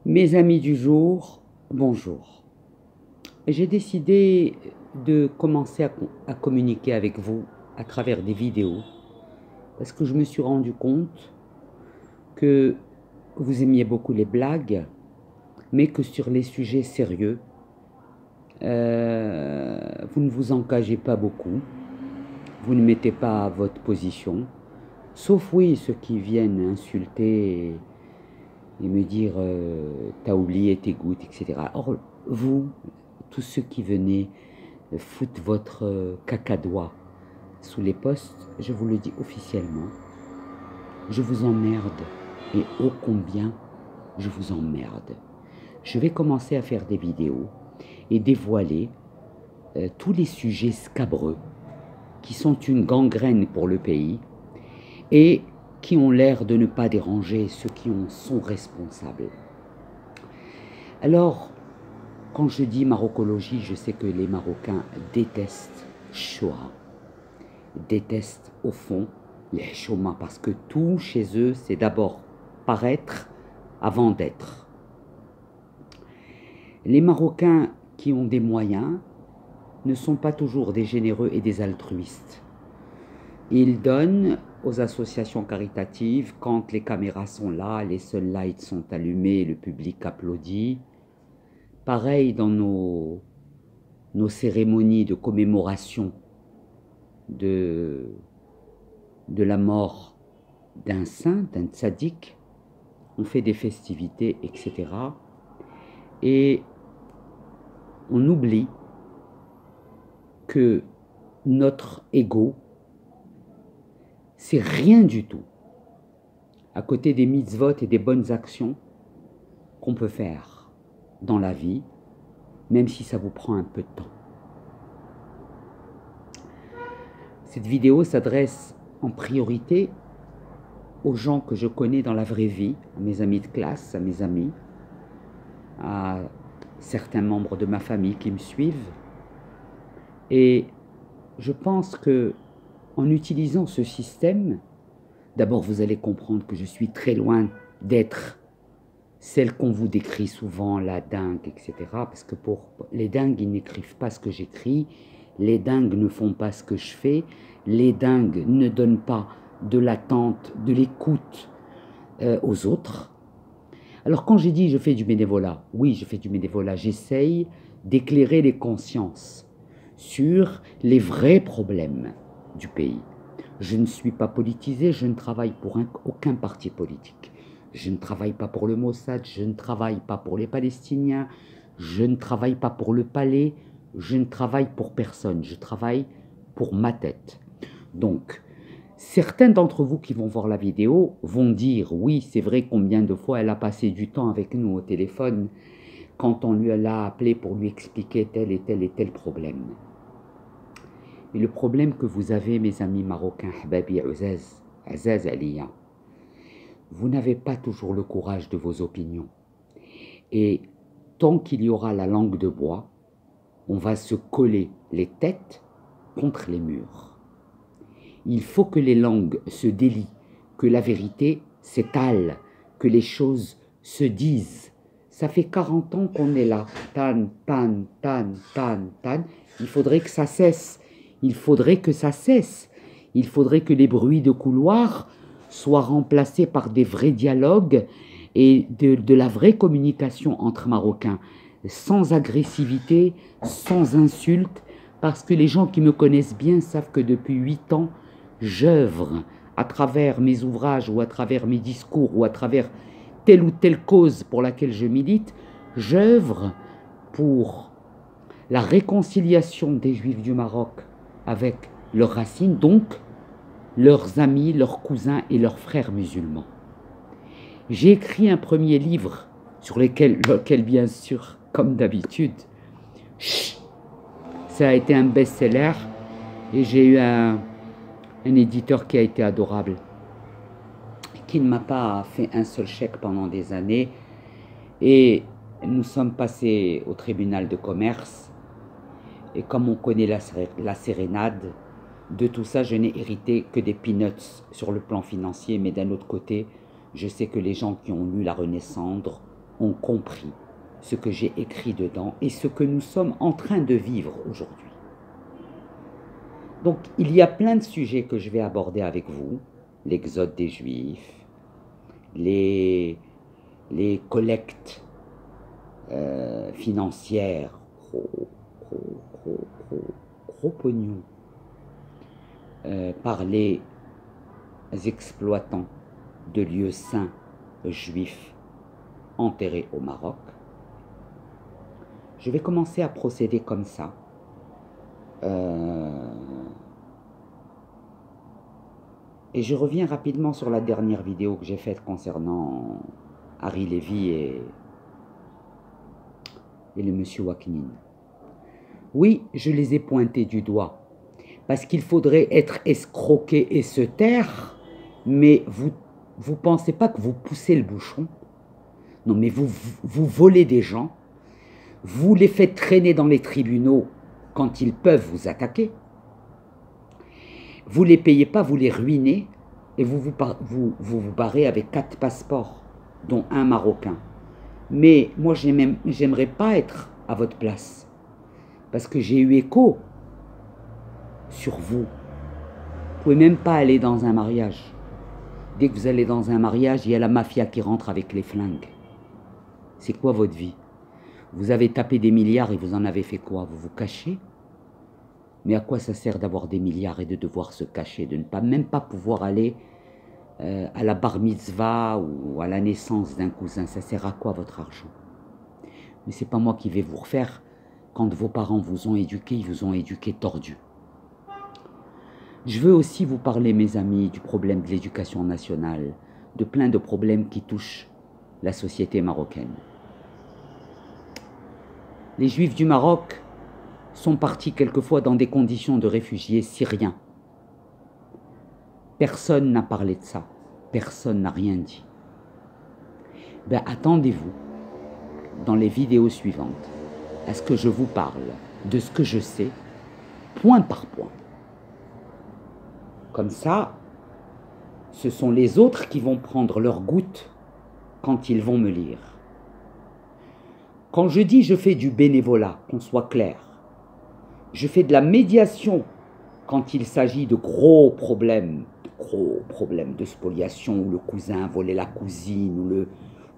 Mes amis du jour, bonjour. J'ai décidé de commencer à communiquer avec vous à travers des vidéos parce que je me suis rendu compte que vous aimiez beaucoup les blagues, mais que sur les sujets sérieux, vous ne vous engagez pas beaucoup, vous ne mettez pas votre position, sauf oui ceux qui viennent insulter et me dire t'as oublié tes gouttes, etc. Or, vous, tous ceux qui venaient foutre votre cacadois sous les postes, je vous le dis officiellement, je vous emmerde et ô combien je vous emmerde. Je vais commencer à faire des vidéos et dévoiler tous les sujets scabreux qui sont une gangrène pour le pays et qui ont l'air de ne pas déranger ceux qui en sont responsables. Alors, quand je dis marocologie, je sais que les Marocains détestent Shoah, détestent au fond les Chouma, parce que tout chez eux, c'est d'abord paraître avant d'être. Les Marocains qui ont des moyens ne sont pas toujours des généreux et des altruistes. Ils donnent aux associations caritatives quand les caméras sont là, les seuls lights sont allumés, le public applaudit. Pareil dans nos cérémonies de commémoration de la mort d'un saint, d'un tzaddik, on fait des festivités, etc. Et on oublie que notre ego, c'est rien du tout à côté des mitzvot et des bonnes actions qu'on peut faire dans la vie, même si ça vous prend un peu de temps. Cette vidéo s'adresse en priorité aux gens que je connais dans la vraie vie, à mes amis de classe, à mes amis, à certains membres de ma famille qui me suivent. Et je pense que en utilisant ce système, d'abord vous allez comprendre que je suis très loin d'être celle qu'on vous décrit souvent, la dingue, etc. Parce que pour les dingues, ils n'écrivent pas ce que j'écris, les dingues ne font pas ce que je fais, les dingues ne donnent pas de l'attente, de l'écoute aux autres. Alors quand j'ai dit je fais du bénévolat, oui, je fais du bénévolat, j'essaye d'éclairer les consciences sur les vrais problèmes du pays. Je ne suis pas politisé, je ne travaille pour aucun parti politique. Je ne travaille pas pour le Mossad, je ne travaille pas pour les Palestiniens, je ne travaille pas pour le palais, je ne travaille pour personne, je travaille pour ma tête. Donc, certains d'entre vous qui vont voir la vidéo vont dire, oui, c'est vrai combien de fois elle a passé du temps avec nous au téléphone quand on lui a appelé pour lui expliquer tel et tel et tel problème. Et le problème que vous avez, mes amis marocains, Hababi Azaz Aliya, vous n'avez pas toujours le courage de vos opinions. Et tant qu'il y aura la langue de bois, on va se coller les têtes contre les murs. Il faut que les langues se délient, que la vérité s'étale, que les choses se disent. Ça fait 40 ans qu'on est là. Tan, tan, tan, tan, tan. Il faudrait que ça cesse. Il faudrait que ça cesse. Il faudrait que les bruits de couloir soient remplacés par des vrais dialogues et de la vraie communication entre Marocains, sans agressivité, sans insulte, parce que les gens qui me connaissent bien savent que depuis 8 ans, j'œuvre à travers mes ouvrages ou à travers mes discours ou à travers telle ou telle cause pour laquelle je milite, j'œuvre pour la réconciliation des Juifs du Maroc avec leurs racines, donc leurs amis, leurs cousins et leurs frères musulmans. J'ai écrit un premier livre sur lequel bien sûr, comme d'habitude, ça a été un best-seller et j'ai eu un éditeur qui a été adorable, qui ne m'a pas fait un seul chèque pendant des années. Et nous sommes passés au tribunal de commerce. Et comme on connaît la sérénade, de tout ça, je n'ai hérité que des peanuts sur le plan financier. Mais d'un autre côté, je sais que les gens qui ont lu La Renaissance ont compris ce que j'ai écrit dedans et ce que nous sommes en train de vivre aujourd'hui. Donc, il y a plein de sujets que je vais aborder avec vous. L'exode des Juifs, les collectes financières, gros pognon, par les exploitants de lieux saints juifs enterrés au Maroc. Je vais commencer à procéder comme ça. Et je reviens rapidement sur la dernière vidéo que j'ai faite concernant Harry Lévy et le monsieur Waknin. Oui, je les ai pointés du doigt, parce qu'il faudrait être escroqué et se taire, mais vous pensez pas que vous poussez le bouchon? Non, mais vous volez des gens, vous les faites traîner dans les tribunaux quand ils peuvent vous attaquer. Vous ne les payez pas, vous les ruinez, et vous barrez avec 4 passeports, dont un marocain. Mais moi, j'aimerais pas être à votre place, parce que j'ai eu écho sur vous. Vous pouvez même pas aller dans un mariage. Dès que vous allez dans un mariage, il y a la mafia qui rentre avec les flingues. C'est quoi votre vie? Vous avez tapé des milliards et vous en avez fait quoi? Vous vous cachez? Mais à quoi ça sert d'avoir des milliards et de devoir se cacher, de ne pas même pas pouvoir aller à la bar mitzvah ou à la naissance d'un cousin? Ça sert à quoi votre argent? Mais c'est pas moi qui vais vous refaire. Quand vos parents vous ont éduqué, ils vous ont éduqué tordu. Je veux aussi vous parler, mes amis, du problème de l'éducation nationale, de plein de problèmes qui touchent la société marocaine. Les Juifs du Maroc sont partis quelquefois dans des conditions de réfugiés syriens. Personne n'a parlé de ça. Personne n'a rien dit. Ben, attendez-vous, dans les vidéos suivantes, à ce que je vous parle de ce que je sais, point par point. Comme ça, ce sont les autres qui vont prendre leur goutte quand ils vont me lire. Quand je dis je fais du bénévolat, qu'on soit clair, je fais de la médiation quand il s'agit de gros problèmes de spoliation, où le cousin a volé la cousine,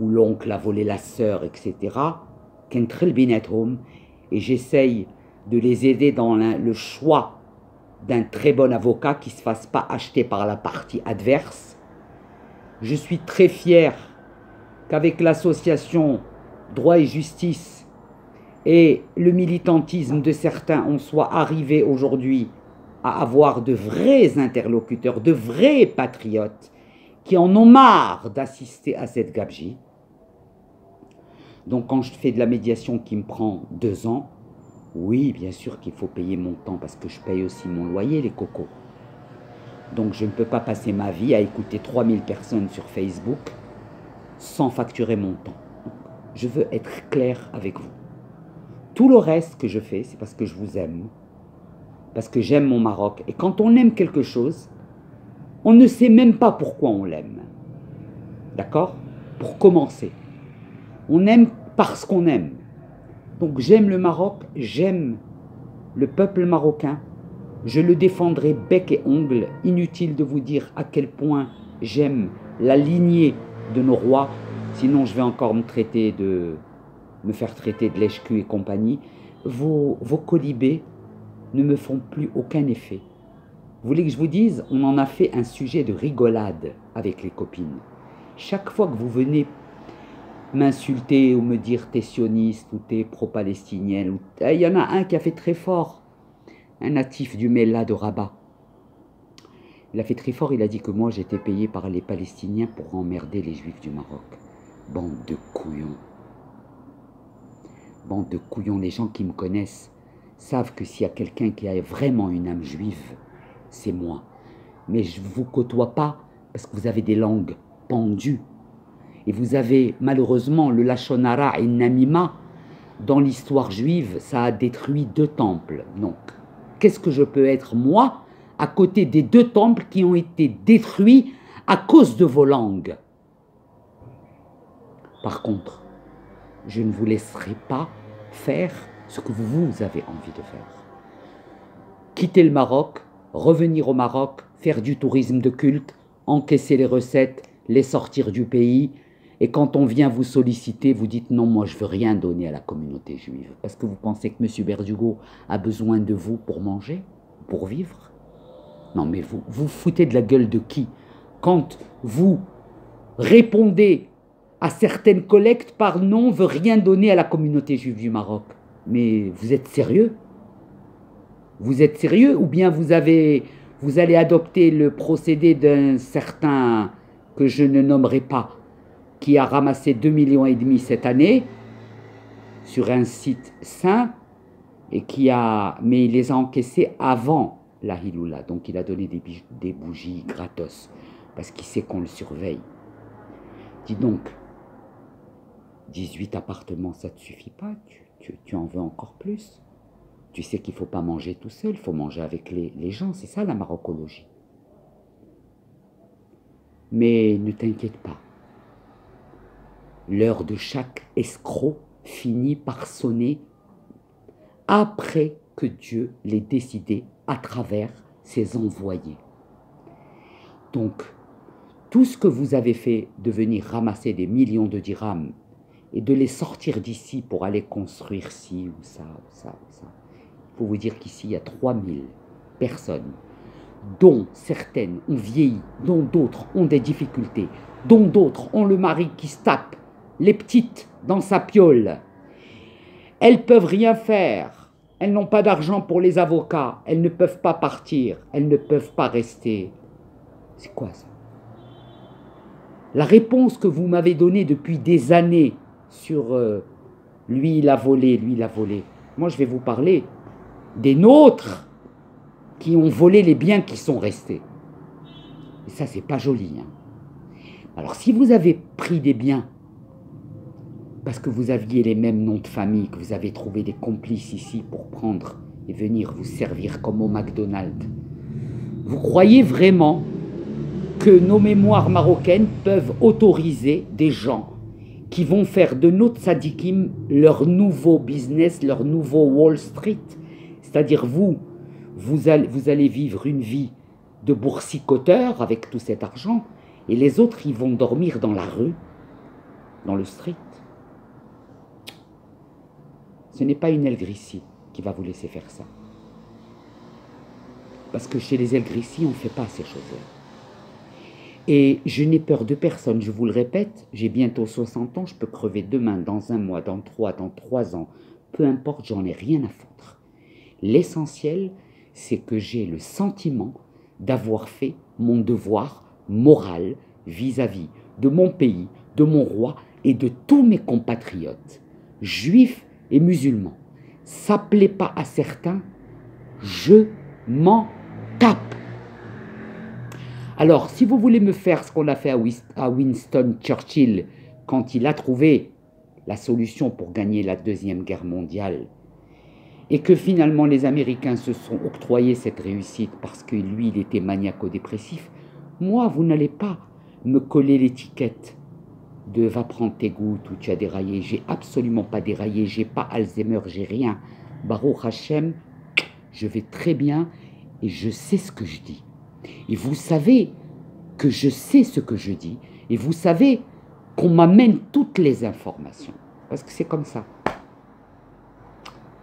ou l'oncle a volé la sœur, etc. Et j'essaye de les aider dans le choix d'un très bon avocat qui ne se fasse pas acheter par la partie adverse. Je suis très fier qu'avec l'association Droit et Justice et le militantisme de certains, on soit arrivé aujourd'hui à avoir de vrais interlocuteurs, de vrais patriotes qui en ont marre d'assister à cette gabegie. Donc quand je fais de la médiation qui me prend 2 ans, oui, bien sûr qu'il faut payer mon temps parce que je paye aussi mon loyer, les cocos. Donc je ne peux pas passer ma vie à écouter 3000 personnes sur Facebook sans facturer mon temps. Donc, je veux être clair avec vous. Tout le reste que je fais, c'est parce que je vous aime, parce que j'aime mon Maroc. Et quand on aime quelque chose, on ne sait même pas pourquoi on l'aime. D'accord? Pour commencer. On aime parce qu'on aime. Donc j'aime le Maroc, j'aime le peuple marocain. Je le défendrai bec et ongle. Inutile de vous dire à quel point j'aime la lignée de nos rois. Sinon je vais encore me faire traiter de lèche-cul et compagnie. Vos colibés ne me font plus aucun effet. Vous voulez que je vous dise, on en a fait un sujet de rigolade avec les copines. Chaque fois que vous venez m'insulter ou me dire t'es sioniste ou t'es pro-palestinienne, il y en a un qui a fait très fort, un natif du Mella de Rabat. Il a fait très fort, il a dit que moi j'étais payé par les Palestiniens pour emmerder les Juifs du Maroc. Bande de couillons. Bande de couillons, les gens qui me connaissent savent que s'il y a quelqu'un qui a vraiment une âme juive, c'est moi. Mais je ne vous côtoie pas parce que vous avez des langues pendues. Et vous avez malheureusement le Lachon Hara et Namima. Dans l'histoire juive, ça a détruit 2 temples. Donc, qu'est-ce que je peux être, moi, à côté des 2 temples qui ont été détruits à cause de vos langues? Par contre, je ne vous laisserai pas faire ce que vous avez envie de faire. Quitter le Maroc, revenir au Maroc, faire du tourisme de culte, encaisser les recettes, les sortir du pays. Et quand on vient vous solliciter, vous dites non, moi je ne veux rien donner à la communauté juive. Parce que vous pensez que M. Berdugo a besoin de vous pour manger, pour vivre. Non mais vous foutez de la gueule de qui? Quand vous répondez à certaines collectes par non, veut rien donner à la communauté juive du Maroc. Mais vous êtes sérieux? Vous êtes sérieux? Ou bien vous allez adopter le procédé d'un certain que je ne nommerai pas, qui a ramassé 2,5 millions cette année sur un site sain et mais il les a encaissés avant la Hiloula. Donc il a donné des bougies gratos parce qu'il sait qu'on le surveille. Dis donc, 18 appartements, ça ne te suffit pas? Tu en veux encore plus? Tu sais qu'il ne faut pas manger tout seul, il faut manger avec les gens. C'est ça la marocologie. Mais ne t'inquiète pas. L'heure de chaque escroc finit par sonner après que Dieu l'ait décidé à travers ses envoyés. Donc, tout ce que vous avez fait de venir ramasser des millions de dirhams et de les sortir d'ici pour aller construire ci ou ça, ou ça, ou ça, il faut vous dire qu'ici, il y a 3000 personnes, dont certaines ont vieilli, dont d'autres ont des difficultés, dont d'autres ont le mari qui se tape, les petites dans sa piole. Elles peuvent rien faire. Elles n'ont pas d'argent pour les avocats. Elles ne peuvent pas partir. Elles ne peuvent pas rester. C'est quoi ça? La réponse que vous m'avez donnée depuis des années sur lui il a volé, lui il a volé. Moi je vais vous parler des nôtres qui ont volé les biens qui sont restés. Et ça c'est pas joli. Hein. Alors si vous avez pris des biens parce que vous aviez les mêmes noms de famille, que vous avez trouvé des complices ici pour prendre et venir vous servir comme au McDonald's, vous croyez vraiment que nos mémoires marocaines peuvent autoriser des gens qui vont faire de nos tzadikim leur nouveau business, leur nouveau Wall Street? C'est-à-dire vous allez vivre une vie de boursicoteur avec tout cet argent et les autres, ils vont dormir dans la rue, dans le street. Ce n'est pas une El Grissi qui va vous laisser faire ça. Parce que chez les El Grissi, on ne fait pas ces choses-là. Et je n'ai peur de personne, je vous le répète, j'ai bientôt 60 ans, je peux crever demain, dans un mois, dans 3 ans, peu importe, j'en ai rien à foutre. L'essentiel, c'est que j'ai le sentiment d'avoir fait mon devoir moral vis-à-vis de mon pays, de mon roi et de tous mes compatriotes, juifs et musulmans. Ça ne plaît pas à certains, je m'en tape. Alors, si vous voulez me faire ce qu'on a fait à Winston Churchill quand il a trouvé la solution pour gagner la Deuxième Guerre mondiale et que finalement les Américains se sont octroyés cette réussite parce que lui, il était maniaco-dépressif, moi, vous n'allez pas me coller l'étiquette de va prendre tes gouttes ou tu as déraillé. J'ai absolument pas déraillé, j'ai pas Alzheimer, j'ai rien. Baruch Hashem, je vais très bien et je sais ce que je dis. Et vous savez que je sais ce que je dis et vous savez qu'on m'amène toutes les informations parce que c'est comme ça.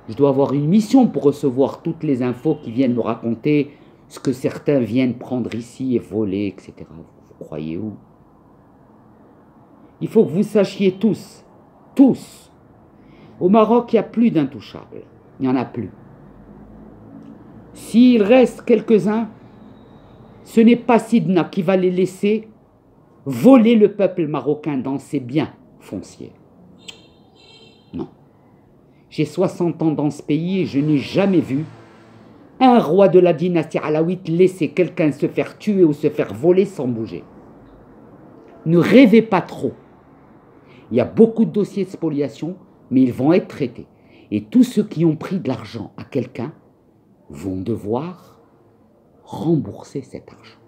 Je dois avoir une mission pour recevoir toutes les infos qui viennent me raconter ce que certains viennent prendre ici et voler, etc. Vous croyez où? Il faut que vous sachiez tous, au Maroc, il n'y a plus d'intouchables. Il n'y en a plus. S'il reste quelques-uns, ce n'est pas Sidna qui va les laisser voler le peuple marocain dans ses biens fonciers. Non. J'ai 60 ans dans ce pays et je n'ai jamais vu un roi de la dynastie alaouite laisser quelqu'un se faire tuer ou se faire voler sans bouger. Ne rêvez pas trop. Il y a beaucoup de dossiers de spoliation, mais ils vont être traités. Et tous ceux qui ont pris de l'argent à quelqu'un vont devoir rembourser cet argent.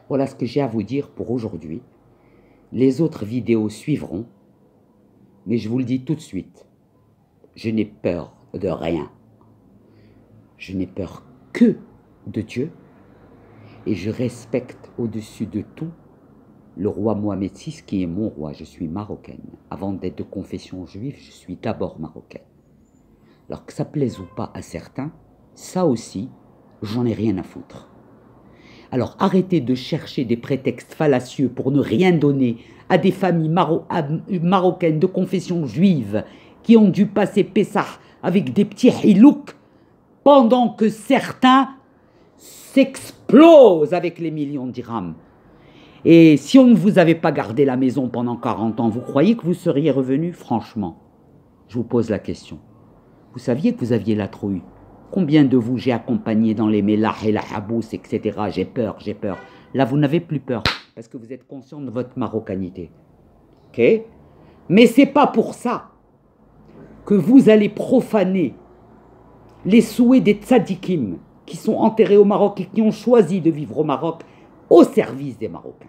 Voilà ce que j'ai à vous dire pour aujourd'hui. Les autres vidéos suivront, mais je vous le dis tout de suite, je n'ai peur de rien. Je n'ai peur que de Dieu et je respecte au-dessus de tout le roi Mohamed VI qui est mon roi. Je suis marocaine. Avant d'être de confession juive, je suis d'abord marocaine. Alors que ça plaise ou pas à certains, ça aussi, j'en ai rien à foutre. Alors arrêtez de chercher des prétextes fallacieux pour ne rien donner à des familles marocaines de confession juive qui ont dû passer Pessah avec des petits hilouks pendant que certains s'explosent avec les millions de dirhams. Et si on ne vous avait pas gardé la maison pendant 40 ans, vous croyez que vous seriez revenu? Franchement, je vous pose la question. Vous saviez que vous aviez la trouille? Combien de vous j'ai accompagné dans les mélah et la habous, etc. J'ai peur, j'ai peur. Là, vous n'avez plus peur parce que vous êtes conscient de votre marocanité. Ok? Mais c'est pas pour ça que vous allez profaner les souhaits des tzadikim qui sont enterrés au Maroc et qui ont choisi de vivre au Maroc au service des Marocains.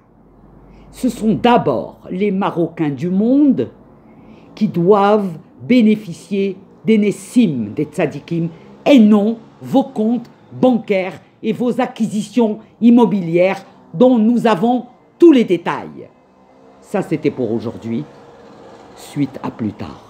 Ce sont d'abord les Marocains du monde qui doivent bénéficier des nessim, des tzadikim, et non vos comptes bancaires et vos acquisitions immobilières dont nous avons tous les détails. Ça, c'était pour aujourd'hui. Suite à plus tard.